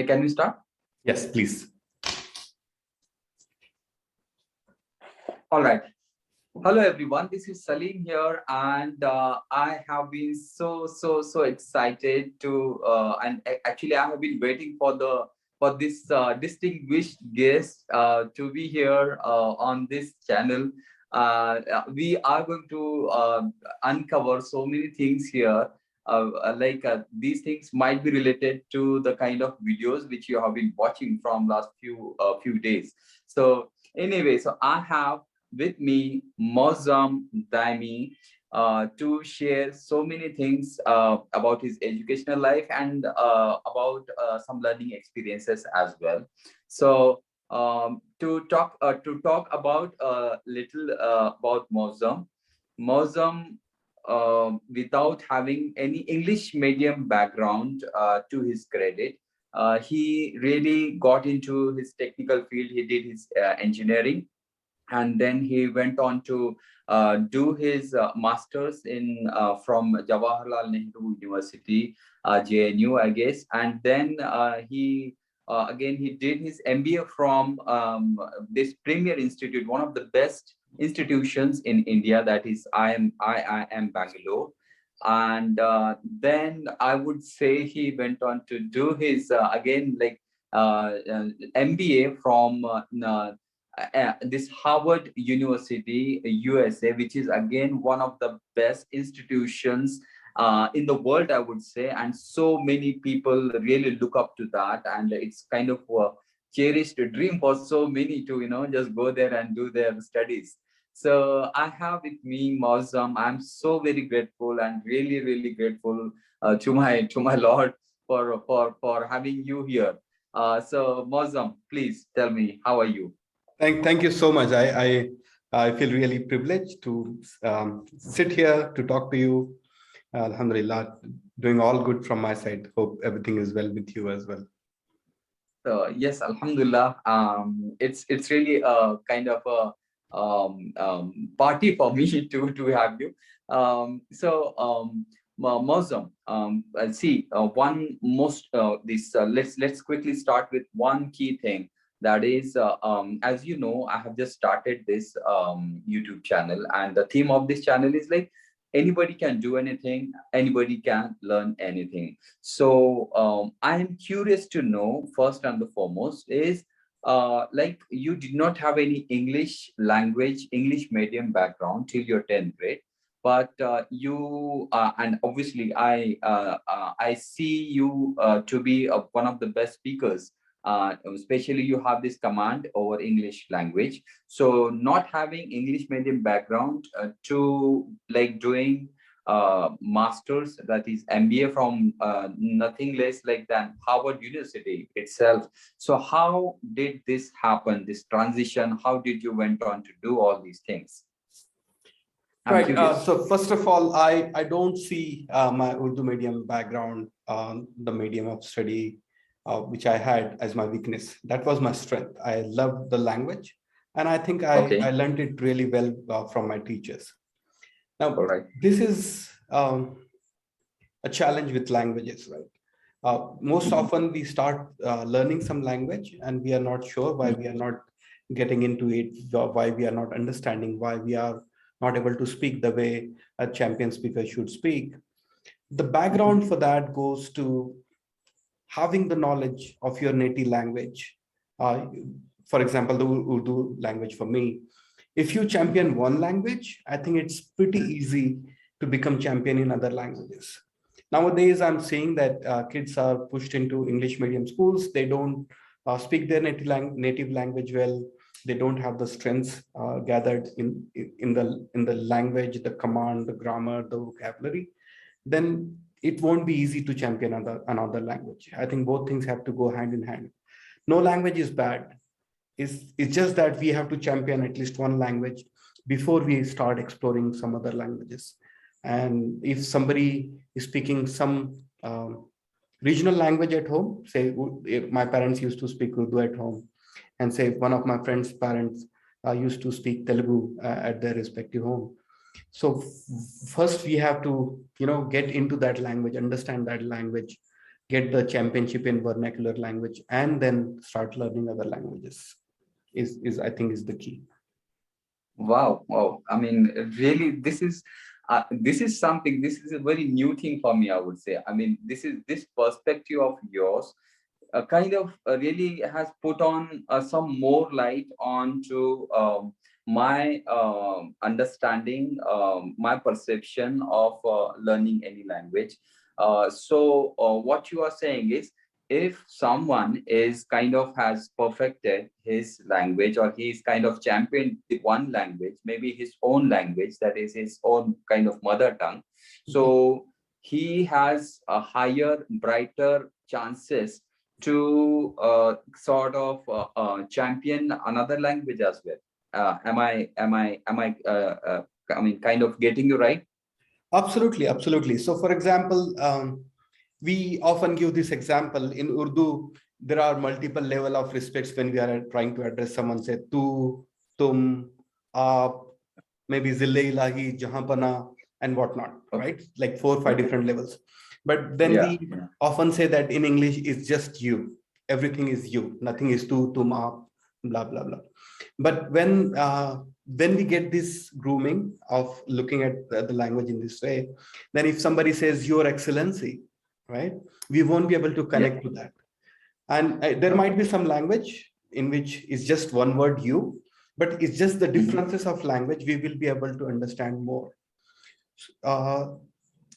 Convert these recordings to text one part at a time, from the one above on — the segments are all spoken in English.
Okay, can we start? Yes, please. All right. Hello, everyone. This is Salim here, and I have been so excited to actually I have been waiting for this distinguished guest to be here on this channel. We are going to uncover so many things here. These things might be related to the kind of videos which you have been watching from last few days. So anyway, so I have with me Mozam Daimi to share so many things about his educational life and about some learning experiences as well. So to talk about a little about Mozam. Mozam, without having any English medium background to his credit, he really got into his technical field. He did his engineering, and then he went on to do his masters in from Jawaharlal Nehru University, JNU, I guess, and then he again he did his MBA from this premier institute, one of the best institutions in India, that is IIM Bangalore. And then I would say he went on to do his again MBA from this Harvard University, USA, which is again one of the best institutions in the world, I would say. And so many people really look up to that. And it's kind of a cherished dream for so many to, just go there and do their studies. So I have with me Mozam. I'm so very grateful and really grateful to my Lord for having you here. So Mozam, please tell me, how are you? Thank you so much. I feel really privileged to sit here to talk to you. Alhamdulillah, doing all good from my side. Hope everything is well with you as well. Yes, Alhamdulillah. It's really a kind of a party for me to have you. Mozam, see, one most this let's quickly start with one key thing. That is, as you know, I have just started this YouTube channel, and the theme of this channel is like anybody can do anything, anybody can learn anything. So I am curious to know, first and the foremost, is like you did not have any English language, English medium background till your 10th grade, but you and obviously I see you to be one of the best speakers. Especially you have this command over English language. So not having English medium background to like doing masters, that is MBA from nothing less like than Harvard University itself. So how did this happen, this transition? How did you went on to do all these things? Right. So first of all, I don't see my Urdu medium background, the medium of study, which I had as my weakness. That was my strength. I loved the language, and I think I learned it really well from my teachers. Now, this is a challenge with languages, right? Most often we start learning some language and we are not sure why we are not getting into it, why we are not understanding, why we are not able to speak the way a champion speaker should speak. The background for that goes to having the knowledge of your native language. For example, the Urdu language for me. If you champion one language, I think it's pretty easy to become champion in other languages. Nowadays, I'm seeing that kids are pushed into English medium schools. They don't speak their native language well. They don't have the strengths gathered in the language, the command, the grammar, the vocabulary. Then it won't be easy to champion another language. I think both things have to go hand in hand. No language is bad. It's just that we have to champion at least one language before we start exploring some other languages. And if somebody is speaking some regional language at home, say if my parents used to speak Urdu at home, and say one of my friends' parents used to speak Telugu at their respective home. So first we have to, get into that language, understand that language, get the championship in vernacular language, and then start learning other languages is I think is the key. Wow, wow. I mean, really, this is something. This is a very new thing for me, I would say. I mean, this perspective of yours kind of really has put on some more light onto my understanding, my perception of learning any language. What you are saying is, if someone is kind of has perfected his language, or he is kind of championed the one language, maybe his own language, that is his own kind of mother tongue, so he has a higher, brighter chances to champion another language as well. I mean, kind of getting you right? Absolutely, absolutely. So, for example, we often give this example in Urdu. There are multiple level of respects when we are trying to address someone. Say tu, tum, aap, maybe zille ilahi, jahanpana, and whatnot. Okay. Right? Like 4 or 5 different levels. But then we often say that in English it's just you. Everything is you. Nothing is tu, tum, aap, blah blah blah. But when we get this grooming of looking at the language in this way, then if somebody says your excellency, right, we won't be able to connect to that. And there might be some language in which it's just one word you, but it's just the differences of language we will be able to understand more.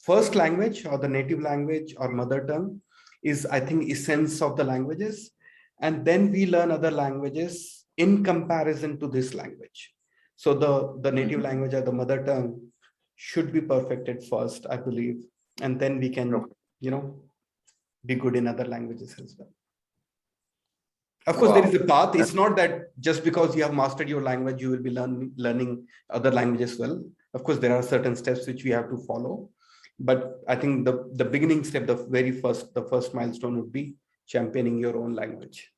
First language, or the native language or mother tongue, is I think essence of the languages, and then we learn other languages in comparison to this language. So the native language or the mother tongue should be perfected first, I believe, and then we can, be good in other languages as well. Of course, there is a path. It's not that just because you have mastered your language, you will be learning other languages well. Of course, there are certain steps which we have to follow. But I think the beginning step, the first milestone would be championing your own language.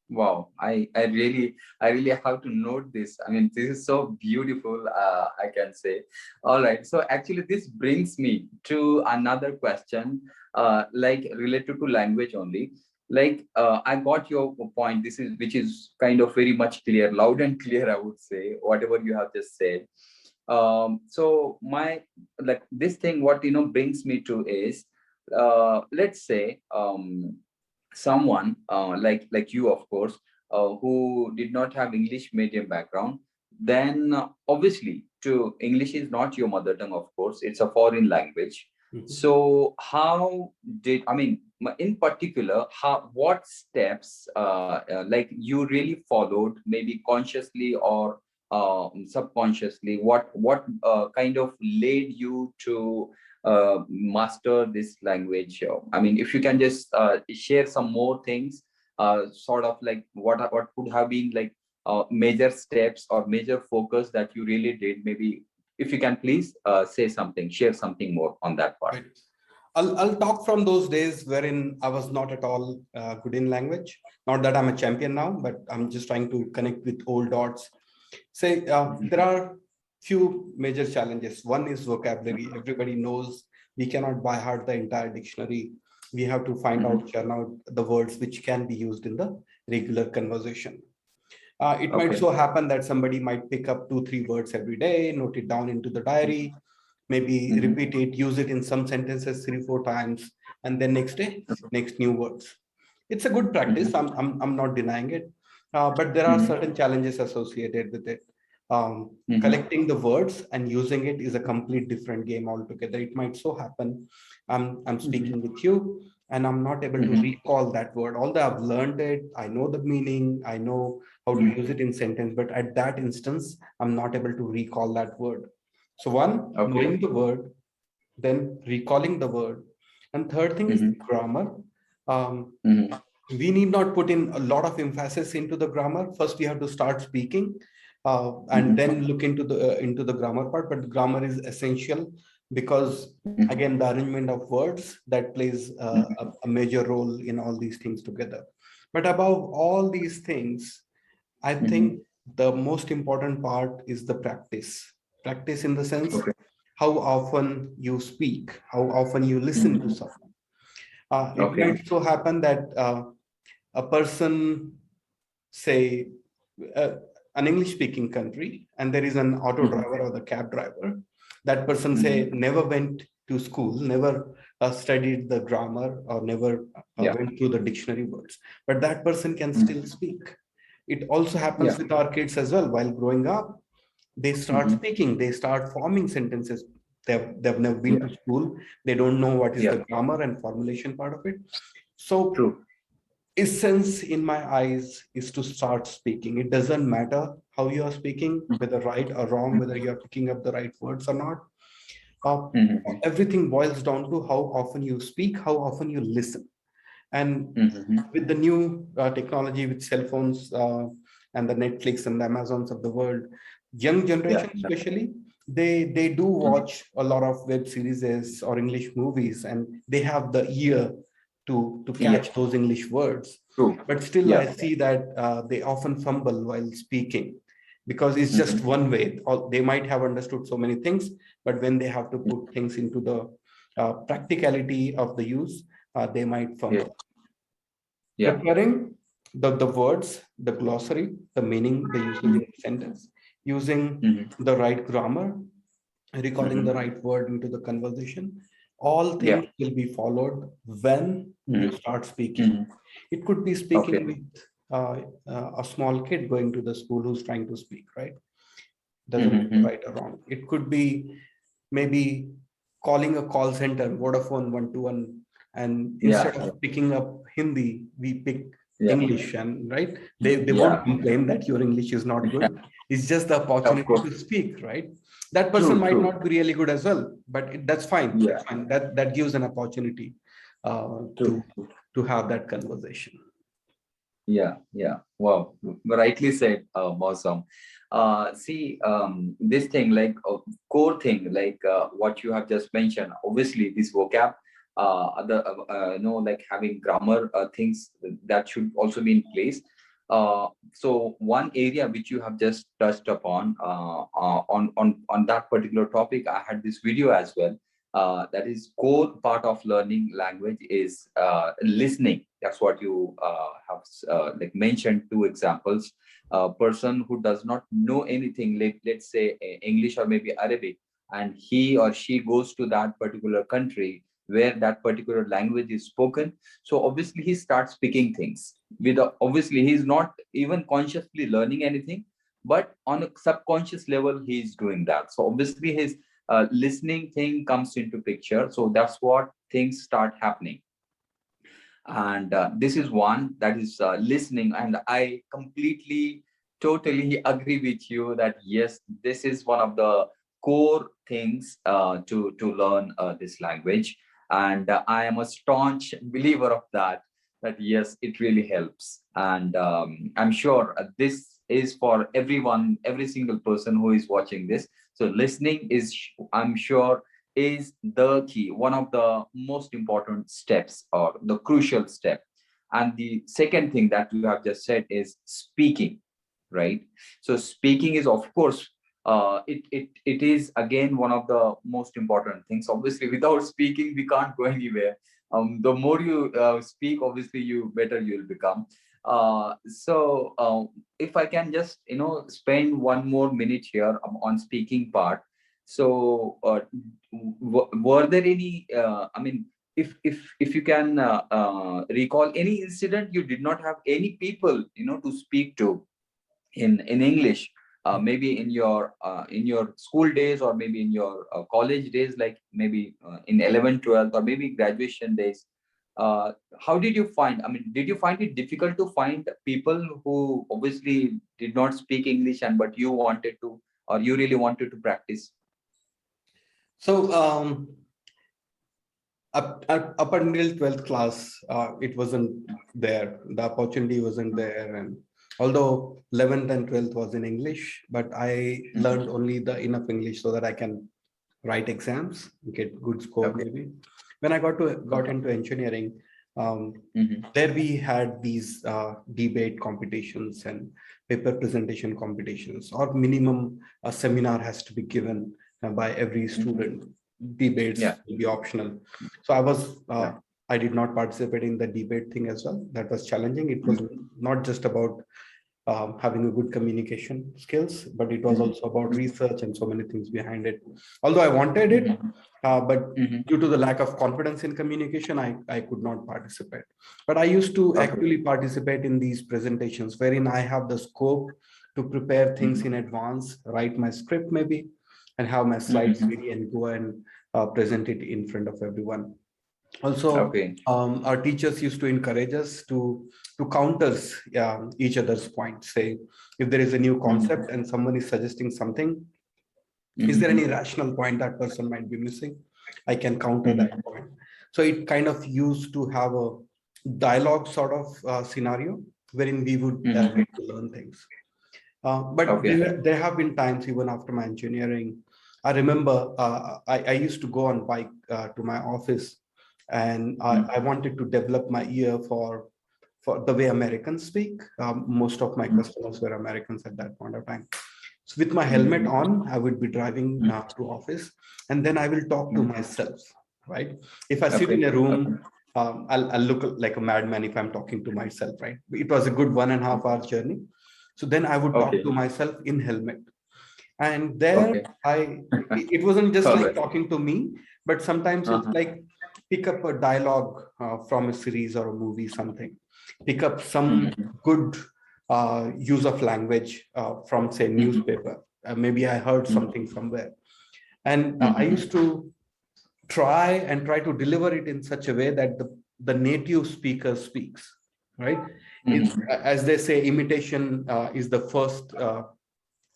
Wow, I really have to note this. I mean, this is so beautiful, I can say. All right, so actually this brings me to another question, like related to language only. Like, I got your point. Which is kind of very much clear, loud and clear, I would say, whatever you have just said. So this thing, what brings me to is, let's say, someone like you, of course, who did not have English medium background, then obviously to English is not your mother tongue, of course, it's a foreign language. So how did, I mean, in particular, what steps like you really followed, maybe consciously or subconsciously, what kind of led you to master this language? I mean, if you can just share some more things, sort of like what could have been like major steps or major focus that you really did, maybe if you can please share something more on that part. Right. I'll talk from those days wherein I was not at all good in language. Not that I'm a champion now, but I'm just trying to connect with old dots. Say there are few major challenges. One is vocabulary. Everybody knows we cannot by heart the entire dictionary. We have to find out, churn out the words which can be used in the regular conversation. It might so happen that somebody might pick up 2-3 words every day, note it down into the diary, maybe repeat it, use it in some sentences 3-4 times, and then next day, next new words. It's a good practice. I'm not denying it, but there are certain challenges associated with it. Collecting the words and using it is a complete different game altogether. It might so happen I'm speaking with you and I'm not able to recall that word. Although I've learned it, I know the meaning, I know how to use it in sentence, but at that instance, I'm not able to recall that word. So one, knowing the word, then recalling the word. And third thing is grammar. We need not put in a lot of emphasis into the grammar. First, we have to start speaking and then look into the grammar part. But grammar is essential because, again, the arrangement of words that plays a major role in all these things together. But above all these things, I think the most important part is the practice. Practice in the sense how often you speak, how often you listen to someone. It might so happen that a person, say, an English-speaking country, and there is an auto driver or the cab driver. That person, say, never went to school, never studied the grammar, or never went through the dictionary words, but that person can still speak. It also happens with our kids as well. While growing up, they start speaking, they start forming sentences. They've never been to school, they don't know what is the grammar and formulation part of it. So essence in my eyes is to start speaking. It doesn't matter how you are speaking, whether right or wrong, whether you are picking up the right words or not. Everything boils down to how often you speak, how often you listen. And with the new technology, with cell phones and the Netflix and the Amazons of the world, young generation especially, they do watch a lot of web series or English movies, and they have the ear to catch those English words. But still, I see that they often fumble while speaking, because it's just one way. They might have understood so many things, but when they have to put things into the practicality of the use, they might fumble. Preparing the words, the glossary, the meaning, the usage in the sentence, using the right grammar, recalling the right word into the conversation, all things will be followed when you start speaking. It could be speaking with a small kid going to the school who's trying to speak, right? Doesn't matter right or wrong. It could be maybe calling a call center, Vodafone 121, and instead of picking up Hindi, we pick English, and right, they won't complain that your English is not good. It's just the opportunity to speak, right? That person might not be really good as well, but that's fine. That's fine. That gives an opportunity to have that conversation. Wow, rightly said, Mausam. See, this thing, like core thing, like what you have just mentioned, obviously this vocab, like having grammar things that should also be in place. So one area which you have just touched upon on that particular topic, I had this video as well. That is core part of learning language is listening. That's what you have like mentioned two examples. A person who does not know anything, let's say English or maybe Arabic, and he or she goes to that particular country where that particular language is spoken. So obviously he starts speaking things with obviously he's not even consciously learning anything, but on a subconscious level he is doing that. So obviously his listening thing comes into picture. So that's what things start happening. And this is one, that is listening. And I completely, totally agree with you that yes, this is one of the core things to learn this language. And I am a staunch believer of that yes, it really helps. And I'm sure this is for everyone, every single person who is watching this. So listening is, I'm sure, is the key, one of the most important steps or the crucial step. And the second thing that you have just said is speaking, right? So speaking is, of course, it is again one of the most important things. Obviously, without speaking, we can't go anywhere. The more you speak, obviously, you better you'll become. So if I can just spend one more minute here on speaking part. So were there any? I mean, if you can recall any incident you did not have any people to speak to in English, maybe in your school days, or maybe in your college days, like maybe in 11th, 12th, or maybe graduation days. How did you find? I mean, did you find it difficult to find people who obviously did not speak English, and but you wanted to, or you really wanted to practice? So up until 12th class, it wasn't there. The opportunity wasn't there, and although 11th and 12th was in English, but I learned only the enough English so that I can write exams, get good score maybe. When I got into engineering, there we had these debate competitions and paper presentation competitions, or minimum a seminar has to be given by every student. Debates will be optional. So I did not participate in the debate thing as well. That was challenging. It was not just about having a good communication skills, but it was also about research and so many things behind it. Although I wanted it, but due to the lack of confidence in communication, I could not participate. But I used to actually participate in these presentations wherein I have the scope to prepare things in advance, write my script maybe, and have my slides ready and go and present it in front of everyone. Also, our teachers used to encourage us to counter each other's points. Say, if there is a new concept and someone is suggesting something, is there any rational point that person might be missing? I can counter that point. So it kind of used to have a dialogue sort of scenario wherein we would get to learn things. But there have been times even after my engineering. I remember I used to go on bike to my office, and I wanted to develop my ear for the way Americans speak. Most of my customers were Americans at that point of time. So with my helmet on, I would be driving to office, and then I will talk to myself, right? If I sit in a room, I'll look like a madman if I'm talking to myself, right? It was a good 1.5 hour journey. So then I would talk to myself in helmet. And there it wasn't just like talking to me, but sometimes it's like pick up a dialogue from a series or a movie, something, pick up some good use of language from say newspaper. Maybe I heard something somewhere. And I used to try to deliver it in such a way that the native speaker speaks, right? As they say, imitation is the first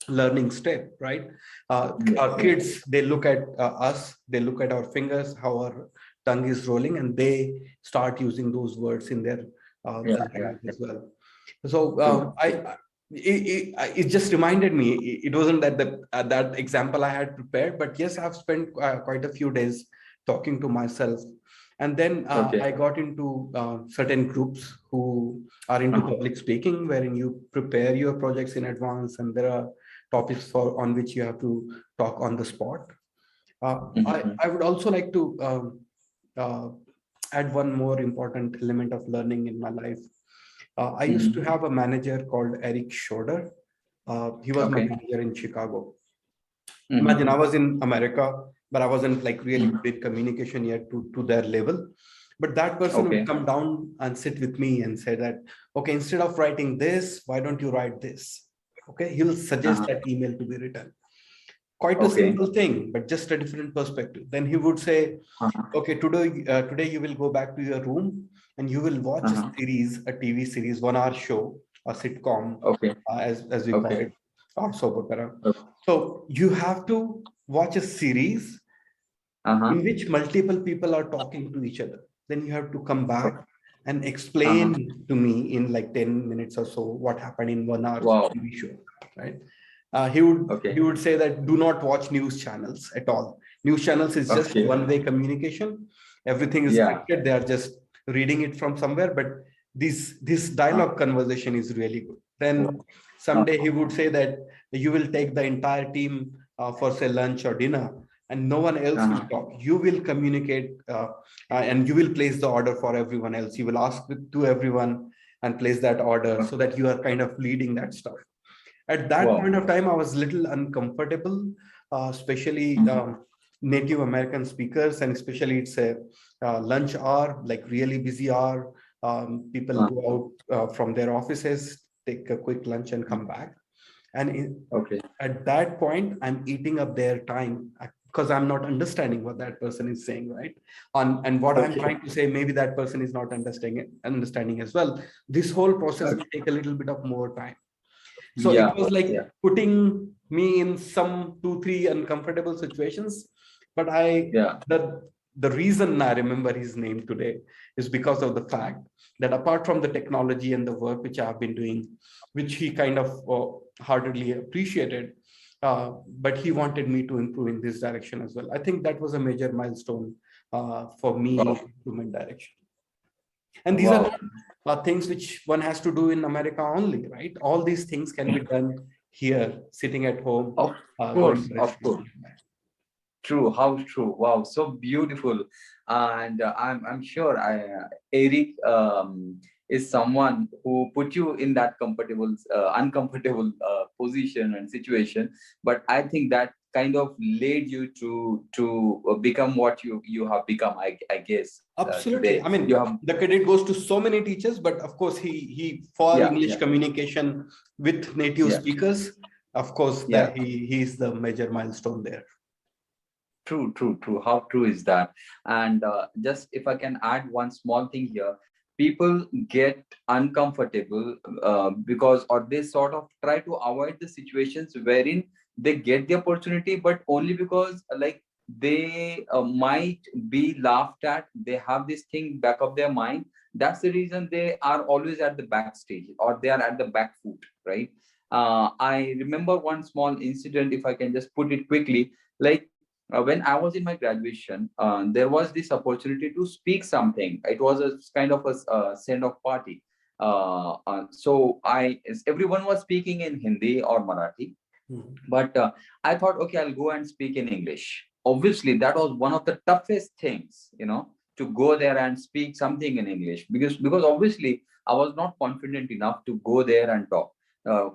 learning step, right? Our kids, they look at us, they look at our fingers, how our tongue is rolling, and they start using those words in their language as well. So it just reminded me, it wasn't that that example I had prepared, but yes, I've spent quite a few days talking to myself. And then I got into certain groups who are into public speaking, wherein you prepare your projects in advance, and there are topics on which you have to talk on the spot. I would also like to add one more important element of learning in my life. I used to have a manager called Eric Schroeder. He was my manager in Chicago. Imagine I was in America, but I wasn't like really good in communication yet to their level. But that person would come down and sit with me and say that, okay, instead of writing this, why don't you write this? Okay, he will suggest that email to be written. Quite a simple thing, but just a different perspective. Then he would say, okay, today you will go back to your room and you will watch a series, a TV series, 1 hour show, a sitcom, as we call it, or soap opera. So you have to watch a series in which multiple people are talking to each other. Then you have to come back and explain to me in like 10 minutes or so what happened in 1 hour TV show, right? He would say that do not watch news channels at all. News channels is just one-way communication. Everything is scripted. They are just reading it from somewhere. But this dialogue conversation is really good. Then someday he would say that you will take the entire team for say lunch or dinner, and no one else will talk. You will communicate and you will place the order for everyone else. You will ask to everyone and place that order so that you are kind of leading that stuff. At that point of time, I was a little uncomfortable, especially Native American speakers, and especially it's a lunch hour, like really busy hour. People go out from their offices, take a quick lunch and come back. And at that point, I'm eating up their time because I'm not understanding what that person is saying, right? And what I'm trying to say, maybe that person is not understanding as well. This whole process will take a little bit of more time. So it was like putting me in some 2-3 uncomfortable situations. But the reason I remember his name today is because of the fact that apart from the technology and the work which I've been doing, which he kind of heartedly appreciated, but he wanted me to improve in this direction as well. I think that was a major milestone for me in improvement direction. And these are not things which one has to do in America only, right? All these things can be done here, sitting at home. Of course. True, how true. Wow, so beautiful. And I'm sure Eric is someone who put you in that uncomfortable position and situation. But I think that kind of led you to become what you have become. I guess Absolutely. today I mean, you have. the credit goes to so many teachers, but of course, he for Yeah, English yeah, communication with native yeah, speakers, of course, yeah. that he's the major milestone there. True, true, true. How true is that? And just if I can add one small thing here, people get uncomfortable because, or they sort of try to avoid the situations wherein they get the opportunity, but only because like they might be laughed at. They have this thing back of their mind. That's the reason they are always at the backstage or they are at the back foot, right? I remember one small incident, if I can just put it quickly, like when I was in my graduation, there was this opportunity to speak something. It was a kind of a send-off party. Everyone was speaking in Hindi or Marathi, Mhm. but I thought, okay, I'll go and speak in English. Obviously, that was one of the toughest things, to go there and speak something in English because obviously I was not confident enough to go there and talk.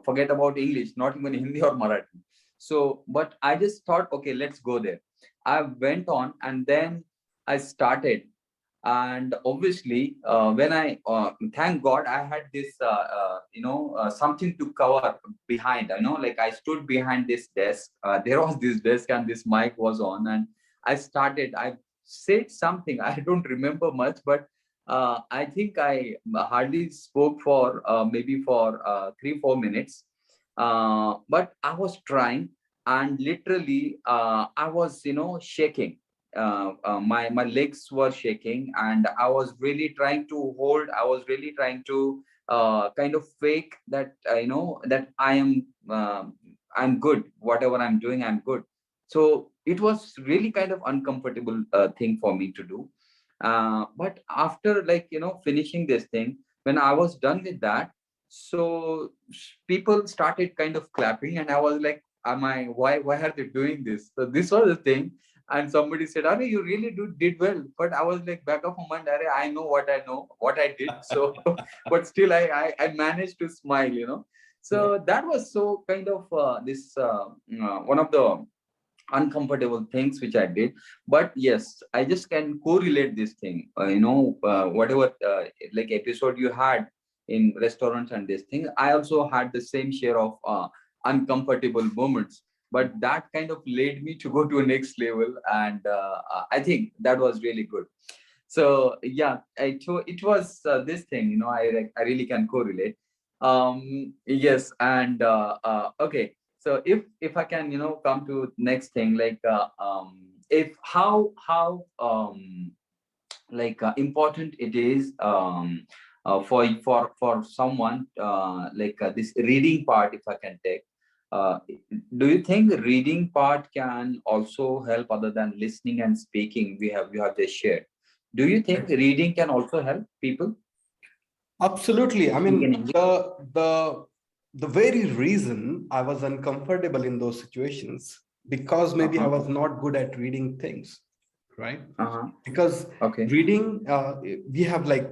Forget about English, not even Hindi or Marathi. So, but I just thought, okay, let's go there. I went on and then I started. And obviously, when I thank God, I had this, something to cover behind. Like I stood behind this desk. There was this desk and this mic was on, and I started. I said something. I don't remember much, but I think I hardly spoke for maybe for 3-4 minutes. But I was trying, and literally, I was, shaking. My legs were shaking, and I was really trying to hold. I was really trying to kind of fake that, that I'm good. Whatever I'm doing, I'm good. So it was really kind of uncomfortable thing for me to do. But after, like, finishing this thing, when I was done with that, so people started kind of clapping, and I was like, am I, why are they doing this? So this was the thing. And somebody said, "Are you really did well?" But I was like, back of my mind, "Arey, I know what I did." So, but still, I managed to smile. Yeah. So that was so kind of this one of the uncomfortable things which I did. But yes, I just can correlate this thing. Whatever like episode you had in restaurants and this thing, I also had the same share of uncomfortable moments. But that kind of led me to go to a next level, and I think that was really good. So yeah, it was this thing. I really can correlate. Yes, and okay. So if I can, come to next thing, like if how like important it is for someone like this reading part, if I can take. Uh, do you think reading part can also help other than listening and speaking? You have just shared. Do you think reading can also help people Absolutely. I speak in mean, English? the very reason I was uncomfortable in those situations, because maybe I Uh-huh. was not good at reading things, right? Uh-huh. Because Okay. reading, we have like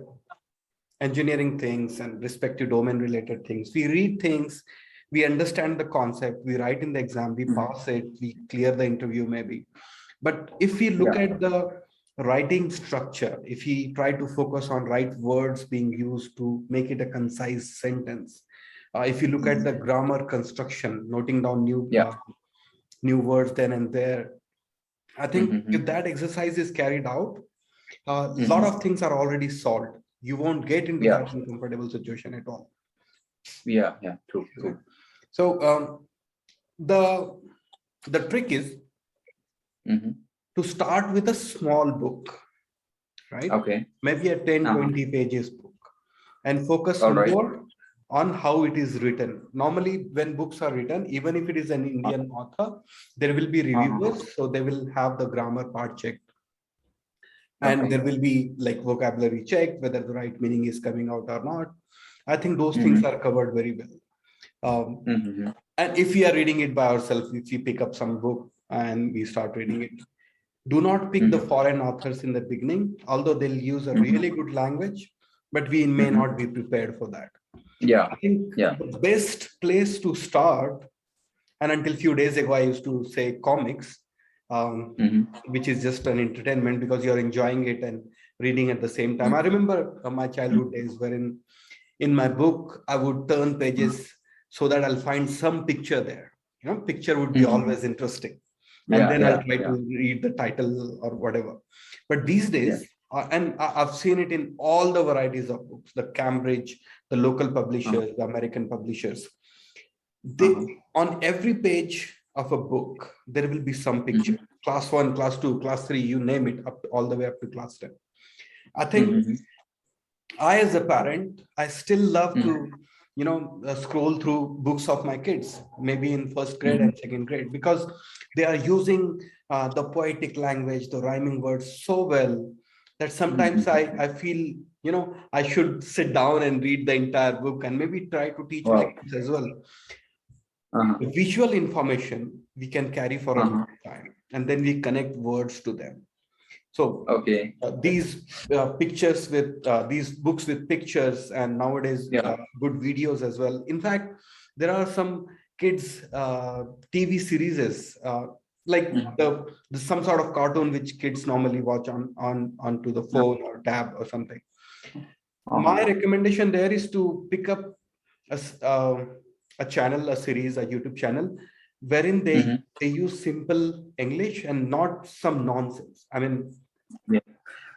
engineering things and respective domain related things. We read things, we understand the concept, we write in the exam, we Mhm. pass it, we clear the interview maybe. But if we look Yeah. at the writing structure, if we try to focus on right words being used to make it a concise sentence, if you look at the grammar construction, noting down Yeah. new words then and there, I think Mm-hmm. if that exercise is carried out, a lot Mm-hmm. of things are already solved. You won't get into Yeah. that uncomfortable situation at all. Yeah. Yeah. True. Right? True. So the the trick is Mm-hmm. to start with a small book, right? Okay. Maybe a 10, Uh-huh. 20 pages book, and focus All right. more on how it is written. Normally, when books are written, even if it is an Indian author, there will be Uh-huh. reviewers, so they will have the grammar part checked, and Okay. there will be like vocabulary checked, whether the right meaning is coming out or not. I think those things Mm-hmm. are covered very well. Mm-hmm. And if we are reading it by ourselves, if we pick up some book, and we start reading it. Do not pick the foreign authors in the beginning, although they'll use a really good language, but we may not be prepared for that. Yeah. I think the best place to start, and until few days ago, I used to say comics, which is just an entertainment because you're enjoying it and reading at the same time. I remember my childhood days wherein in my book, I would turn pages so that I'll find some picture there. You know, picture would be always interesting. And then I'll try to read the title or whatever. But these days, and I've seen it in all the varieties of books, the Cambridge, the local publishers, the American publishers. They on every page of a book, there will be some picture. Class 1, class 2, class 3, you name it, all the way up to class 10. I think I, as a parent, I still love to, you know, scroll through books of my kids, maybe in first grade and second grade, because they are using the poetic language, the rhyming words so well that sometimes I feel, you know, I should sit down and read the entire book and maybe try to teach my kids as well. The visual information we can carry for a long time, and then we connect words to them. So these pictures with these books with pictures, and nowadays good videos as well. In fact, there are some kids TV series like some sort of cartoon which kids normally watch onto the phone or tab or something. My recommendation there is to pick up a channel, a series, a YouTube channel, wherein they use simple English and not some nonsense. I mean,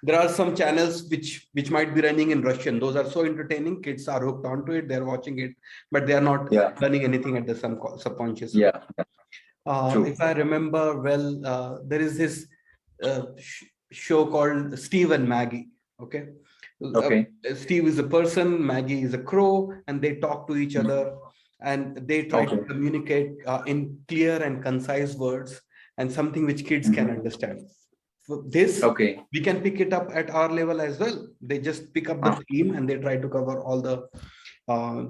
there are some channels which might be running in Russian. Those are so entertaining. Kids are hooked onto it. They're watching it, but they are not learning anything at the subconscious level. If I remember well, there is this show called Steve and Maggie. Steve is a person, Maggie is a crow, and they talk to each other, and they try to communicate in clear and concise words and something which kids can understand. For this, we can pick it up at our level as well. They just pick up the theme and they try to cover all the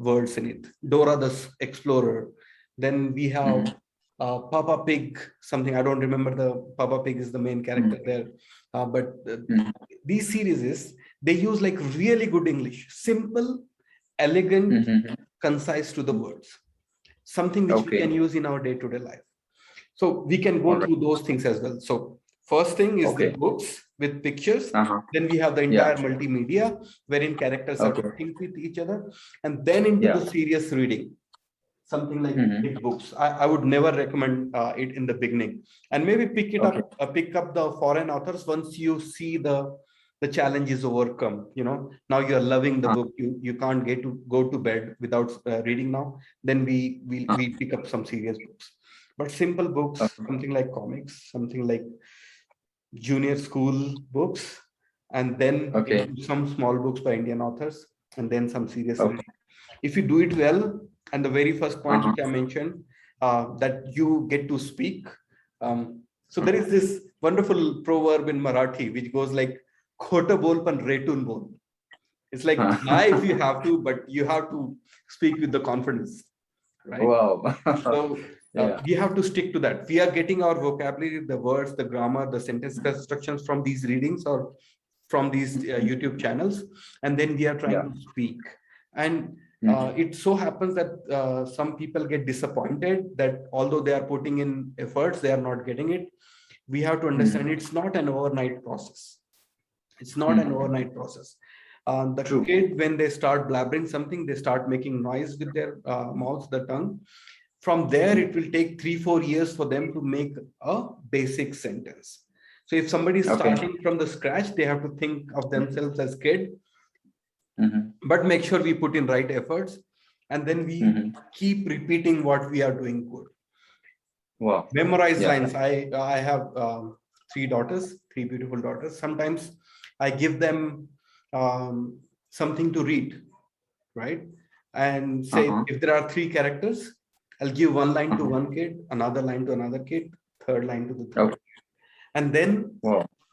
words in it. Dora the Explorer. Then we have Papa Pig, something I don't remember. The Papa Pig is the main character there. But these series, they use like really good English, simple, elegant, concise to the words, something which we can use in our day-to-day life. So we can go through those things as well. So first thing is the books with pictures. Then we have the entire multimedia wherein characters are talking with each other, and then into the serious reading, something like big books. I would never recommend it in the beginning, and maybe pick it up, pick up the foreign authors once you see the challenge is overcome. You know, now you're loving the book. You can't go to bed without reading now. Then we pick up some serious books. But simple books, something like comics, something like junior school books, and then some small books by Indian authors, and then some serious reading. If you do it well, and the very first point which I mentioned, that you get to speak. So there is this wonderful proverb in Marathi which goes like, "Khota bol pan retun bol." It's like, lie if you have to, but you have to speak with the confidence, right? Wow. So we have to stick to that. We are getting our vocabulary, the words, the grammar, the sentence constructions from these readings or from these YouTube channels, and then we are trying to speak. And it so happens that some people get disappointed that although they are putting in efforts, they are not getting it. We have to understand it's not an overnight process. It's not an overnight process. The kid, when they start blabbering something, they start making noise with their mouth, the tongue. From there, it will take 3-4 years for them to make a basic sentence. So if somebody is starting from the scratch, they have to think of themselves as kid, but make sure we put in right efforts, and then we keep repeating what we are doing good. Wow. Memorize lines. I have 3 daughters, 3 beautiful daughters. Sometimes I give them something to read, right? And say, if there are 3 characters, I'll give 1 line to one kid, another line to another kid, 3rd line to the 3rd. And then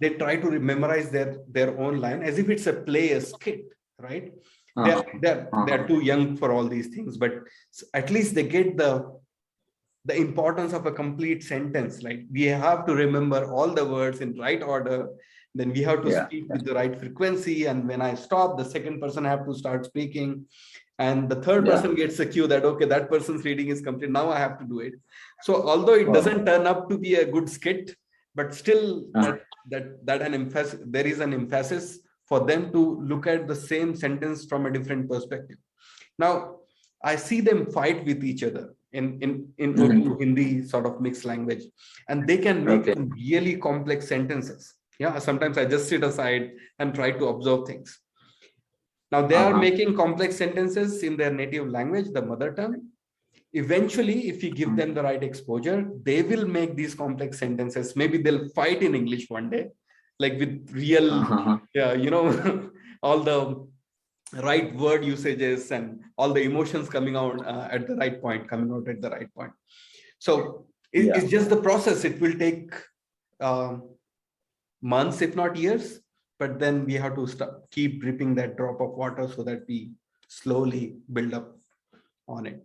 they try to memorize their own line as if it's a play, a skit, right? They're too young for all these things, but at least they get the the importance of a complete sentence. Like we have to remember all the words in right order. Then we have to speak with the right frequency. And when I stop, the second person have to start speaking. And the third person gets a cue that, okay, that person's reading is complete. Now I have to do it. So although it doesn't turn up to be a good skit, but still there is an emphasis for them to look at the same sentence from a different perspective. Now, I see them fight with each other in Urdu, Hindi sort of mixed language, and they can make some really complex sentences. Yeah, sometimes I just sit aside and try to observe things. Now they are making complex sentences in their native language, the mother tongue. Eventually, if you give them the right exposure, they will make these complex sentences. Maybe they'll fight in English one day, like with real, all the right word usages and all the emotions coming out at the right point, So it's just the process. It will take months, if not years, but then we have to keep dripping that drop of water so that we slowly build up on it.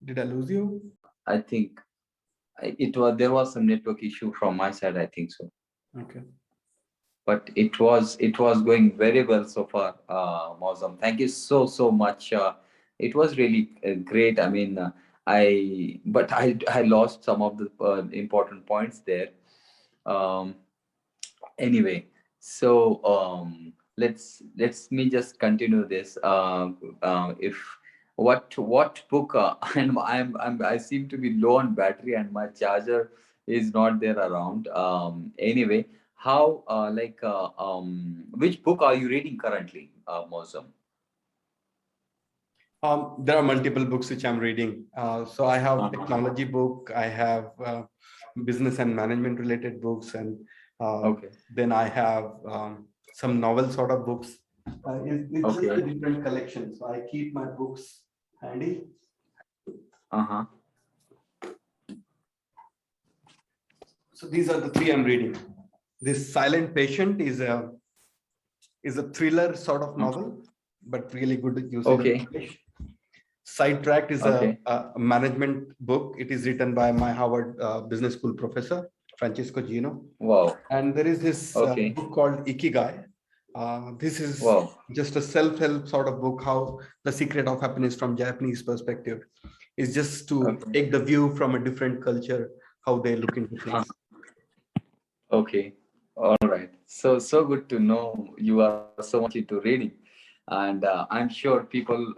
Did I lose you? I think there was some network issue from my side, I think so. Okay. But it was going very well so far, Mausam. Thank you so much. It was really great. I mean, I lost some of the important points there. Anyway, so let's me just continue this. If what book? And I seem to be low on battery, and my charger is not there around. Anyway, how which book are you reading currently, Mausam? There are multiple books which I'm reading. So I have technology book, I have business and management related books, and then I have some novel sort of books. It's just a different collection. So I keep my books handy. So these are the three I'm reading. This Silent Patient is a thriller sort of novel, but really good usage of English. Sidetracked is a management book. It is written by my Harvard Business School professor, Francisco Gino. Wow. And there is this book called Ikigai. This is just a self-help sort of book, how the secret of happiness from Japanese perspective is just to take the view from a different culture, how they look into things. Okay. All right. So good to know you are so much into reading. And I'm sure people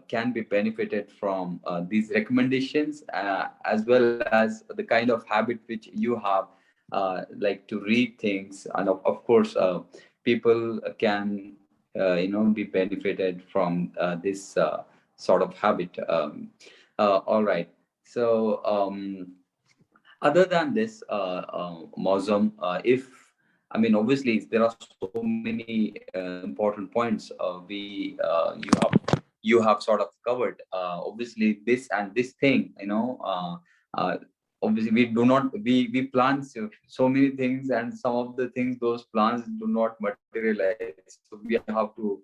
can be benefited from these recommendations, as well as the kind of habit which you have, like to read things. And of course, people can be benefited from this sort of habit. All right. So other than this, Mausam, obviously there are so many important points you have sort of covered. Obviously this and this thing, obviously we plan so many things, and some of the things, those plans do not materialize. So we have to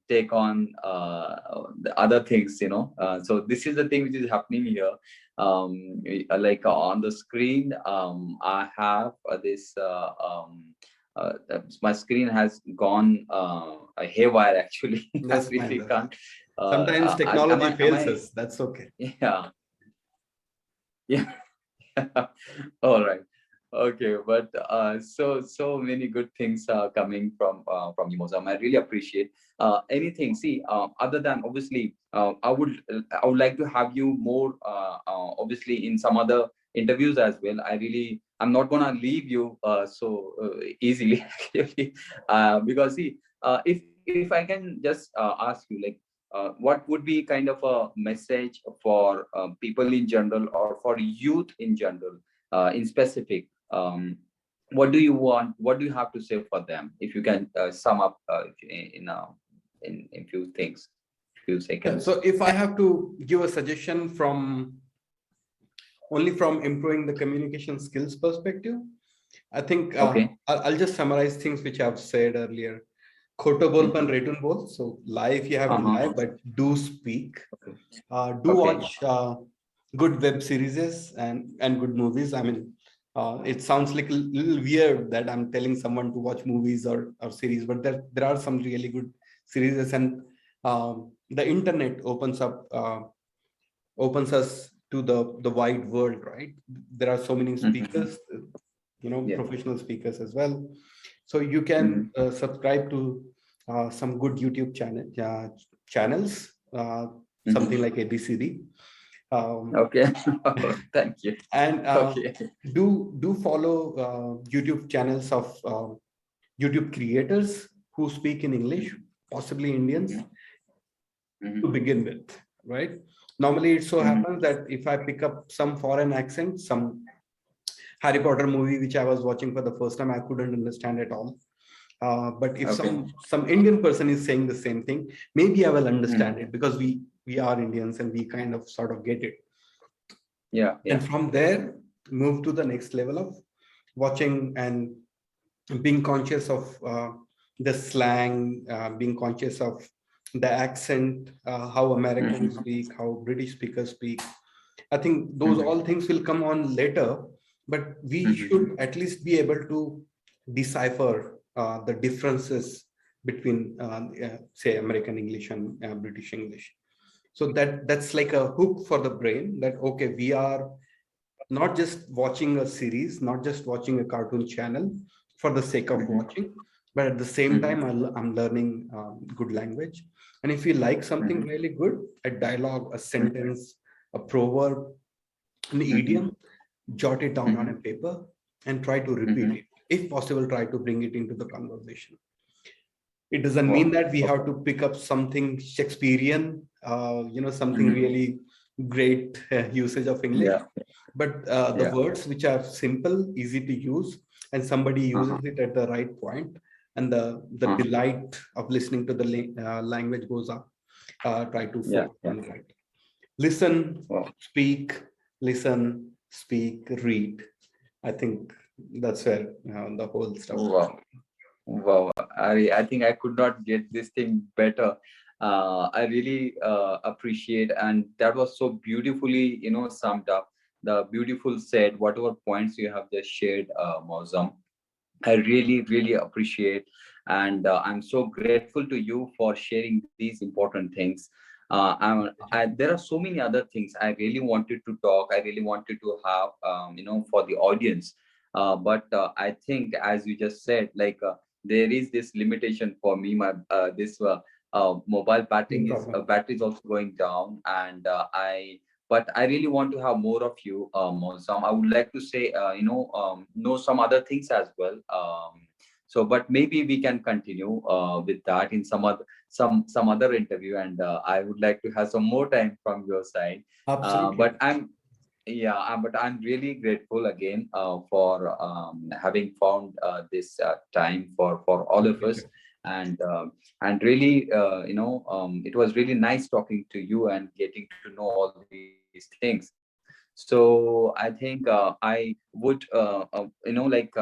take on the other things, so this is the thing which is happening here. Like on the screen, I have this my screen has gone haywire, actually. That's really fine. can't sometimes technology fails us. That's okay. Yeah. All right. Okay, but so many good things are coming from you, Mausam. I really appreciate anything. See, other than obviously, I would like to have you more obviously in some other interviews as well. I'm not gonna leave you so easily, actually, because see, if I can just ask you, like, what would be kind of a message for people in general, or for youth in general, in specific? What do you want? What do you have to say for them? If you can sum up in few things, few seconds. So if I have to give a suggestion from improving the communication skills perspective, I think Okay. I'll just summarize things which I've said earlier. Khoto bolpan retun bol. So lie if you have to lie, but do speak. Okay. Do Okay. watch good web series and good movies. I mean, it sounds like a little weird that I'm telling someone to watch movies or series, but there are some really good series, and the internet opens us to the wide world, right? There are so many speakers, Yeah. professional speakers as well. So you can subscribe to some good YouTube channels, something like ABCD. Okay. Thank you. And Okay. do follow YouTube channels of YouTube creators who speak in English, possibly Indians to begin with, right? Normally, it so happens that if I pick up some foreign accent, some Harry Potter movie which I was watching for the first time, I couldn't understand at all. But if Okay. some Indian person is saying the same thing, maybe I will understand it, because we are Indians and we kind of sort of get it. Yeah. Yeah. And from there, move to the next level of watching and being conscious of the slang, being conscious of the accent, how Americans speak, how British speakers speak. I think those all things will come on later, but we should at least be able to decipher the differences between, say, American English and British English. So that's like a hook for the brain, that okay, we are not just watching a series, not just watching a cartoon channel for the sake of watching, but at the same time, I'm learning good language. And if you like something really good, a dialogue, a sentence, a proverb, an idiom, jot it down on a paper and try to repeat it. If possible, try to bring it into the conversation. It doesn't mean Wow. that we have to pick up something Shakespearean, something really great usage of English. Yeah. But the Yeah. words which are simple, easy to use, and somebody uses it at the right point, and the delight of listening to the language goes up. Try to Yeah. focus Yeah. on that. Listen, Wow. speak, listen, speak, read. I think that's where the whole stuff. Wow. Wow. I think I could not get this thing better. I really appreciate, and that was so beautifully, summed up. The beautiful said, whatever points you have just shared, Mozam. I really, really appreciate, and I'm so grateful to you for sharing these important things. There are so many other things I really wanted to talk. I really wanted to have, for the audience. But I think, as you just said, like there is this limitation for me. My this mobile battery is also going down, and but I really want to have more of you, Mozam. I would like to say, know some other things as well. So, but maybe we can continue with that in some other interview, and I would like to have some more time from your side. Absolutely. But I'm really grateful again for having found this time for all of us, and really, it was really nice talking to you and getting to know all these things. So I think I would like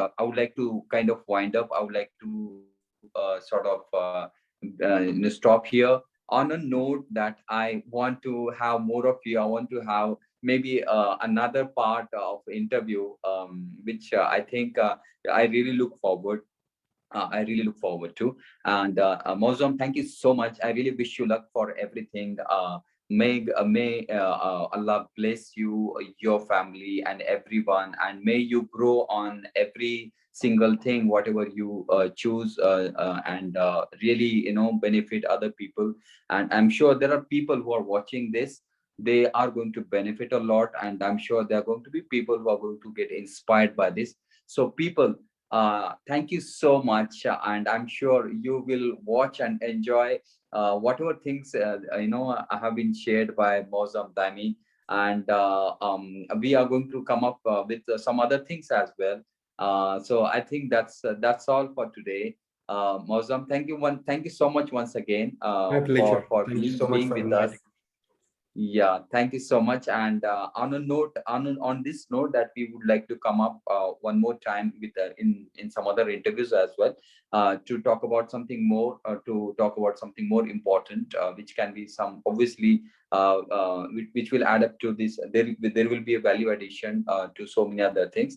to kind of wind up. I would like to stop here on a note that I want to have more of you. I want to have maybe another part of interview, which I think I really look forward. I really look forward to. And Mozam, thank you so much. I really wish you luck for everything. May Allah bless you, your family, and everyone, and may you grow on every single thing, whatever you choose, and really, benefit other people. And I'm sure there are people who are watching this. They are going to benefit a lot, and I'm sure there are going to be people who are going to get inspired by this. So, people, thank you so much, and I'm sure you will watch and enjoy whatever things have been shared by Mozam Dami, and we are going to come up with some other things as well. So I think that's all for today. Mozam, thank you so much once again My pleasure. for Thank you being so much being for with us. inviting. Yeah, thank you so much. And on a note, on this note, that we would like to come up one more time with in some other interviews as well, to talk about something more, to talk about something more important, which can be some obviously, which will add up to this. There will be a value addition to so many other things.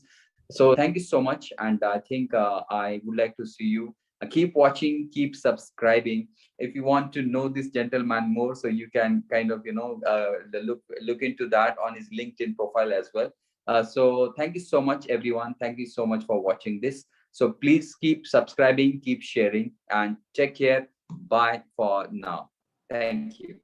So thank you so much, and I think I would like to see you. Keep watching, keep subscribing. If you want to know this gentleman more, so you can kind of look into that on his LinkedIn profile as well. So thank you so much, everyone. Thank you so much for watching this. So please keep subscribing, keep sharing, and take care. Bye for now. Thank you.